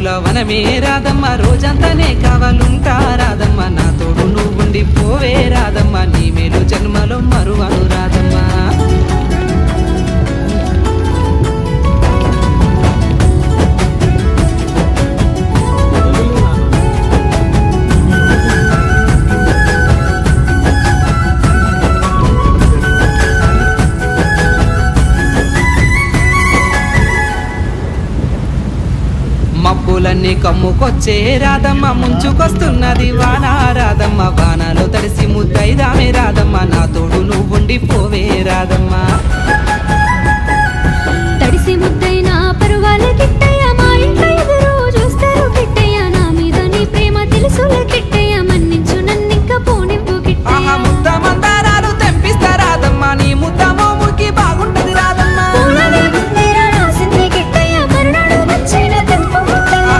వనమే రాదమ్మ రోజంతానే కావాలుంటా రాదమ్మ నా తోడు నువ్వుండి పోవే రాదమ్మ నీ మేలు జన్మలో మరువను రాదమ్మ మబ్బులన్నీ కమ్ముకొచ్చే రాదమ్మ ముంచుకొస్తున్నది వాన రాదమ్మ వానలో తడిసి ముద్దైదామే రాదమ్మ నా తోడు నువ్వుండి పోవే రాదమ్మ తడిసి